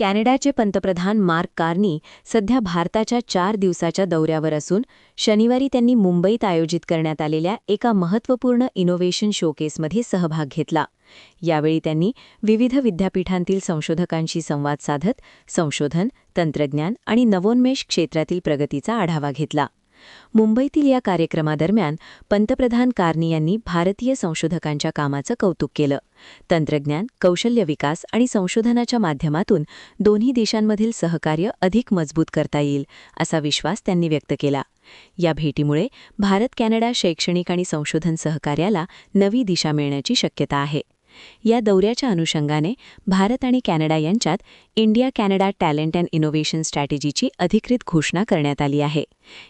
कॅनडाचे पंतप्रधान mark Carney सध्या भारताच्या 4 दिवसाच्या दौऱ्यावर असून शनिवारी त्यांनी मुंबईत आयोजित करण्यात आलेल्या एका महत्त्वपूर्ण इनोव्हेशन शोकेसमध्ये सहभाग घेतला. यावेळी त्यांनी विविध विद्यापीठांतील संशोधकांशी संवाद साधत संशोधन, तंत्रज्ञान आणि नवोन्मेष क्षेत्रातील प्रगतीचा आढावा घेतला. मुंबईतील या कार्यक्रमादरम्यान पंतप्रधान कार्नी यांनी भारतीय संशोधकांच्या कामाचं कौतुक केलं. तंत्रज्ञान, कौशल्य विकास आणि संशोधनाच्या माध्यमातून दोन्ही देशांमधील सहकार्य अधिक मजबूत करता येईल, असा विश्वास त्यांनी व्यक्त केला. या भेटीमुळे भारत-कॅनडा शैक्षणिक आणि संशोधन सहकार्याला नवी दिशा मिळण्याची शक्यता आहे. या दौऱ्याच्या अनुषंगाने भारत आणि कॅनडा यांच्यात इंडिया-कॅनडा टॅलेंट अँड इनोव्हेशन स्ट्रॅटेजीची अधिकृत घोषणा करण्यात आली आहे.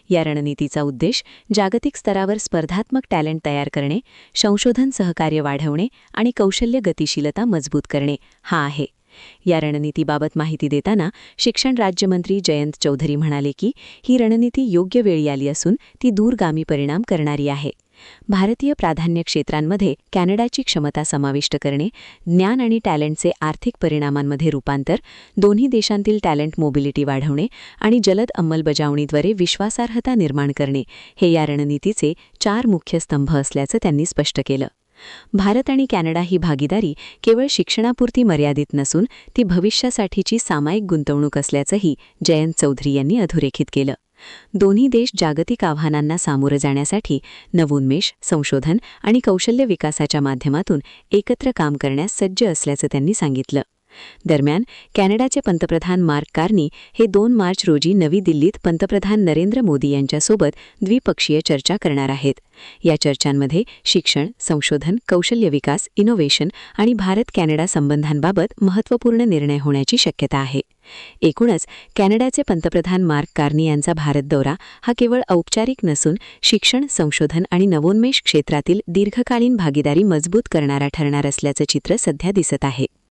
या रणनीतीचा उद्देश जागतिक स्तरावर स्पर्धात्मक टॅलेंट तयार करणे, संशोधन सहकार्य वाढवणे आणि कौशल्य गतिशीलता मजबूत करणे हा आहे. या रणनीतीबाबत माहिती देताना शिक्षण राज्यमंत्री जयंत चौधरी म्हणाले की ही रणनीती योग्य वेळी आली असून ती दूरगामी परिणाम करणारी आहे. भारतीय प्राधान्य क्षेत्रांमध्ये कॅनडाची क्षमता समाविष्ट करणे, ज्ञान आणि टॅलेंटचे आर्थिक परिणामांमध्ये रूपांतर, दोन्ही देशांतील टॅलेंट मोबिलिटी वाढवणे आणि जलद अंमलबजावणीद्वारे विश्वासार्हता निर्माण करणे हे या रणनीतीचे 4 मुख्य स्तंभ असल्याचं त्यांनी स्पष्ट केलं. भारत आणि कॅनडा ही भागीदारी केवळ शिक्षणापुरती मर्यादित नसून ती भविष्यासाठीची सामायिक गुंतवणूक असल्याचंही जयंत चौधरी यांनी अधोरेखित केलं. दोन्ही देश जागतिक आव्हानांना सामोरं जाण्यासाठी नवोन्मेष, संशोधन आणि कौशल्य विकासाच्या माध्यमातून एकत्र काम करण्यास सज्ज असल्याचं त्यांनी सांगितलं. दरम्यान कॅनडाचे पंतप्रधान मार्क कार्नी हे 2 मार्च रोजी नवी दिल्लीत पंतप्रधान नरेंद्र मोदी यांच्यासोबत द्विपक्षीय चर्चा करणार आहेत. या चर्चांमध्ये शिक्षण, संशोधन, कौशल्य विकास, इनोव्हेशन आणि भारत-कॅनडा संबंधांबाबत महत्त्वपूर्ण निर्णय होण्याची शक्यता आहे. एकूणच कॅनडाचे पंतप्रधान मार्क कार्नी यांचा भारत दौरा हा केवळ औपचारिक नसून शिक्षण, संशोधन आणि नवोन्मेष क्षेत्रातील दीर्घकालीन भागीदारी मजबूत करणारा ठरणार असल्याचं चित्र सध्या दिसत आहे.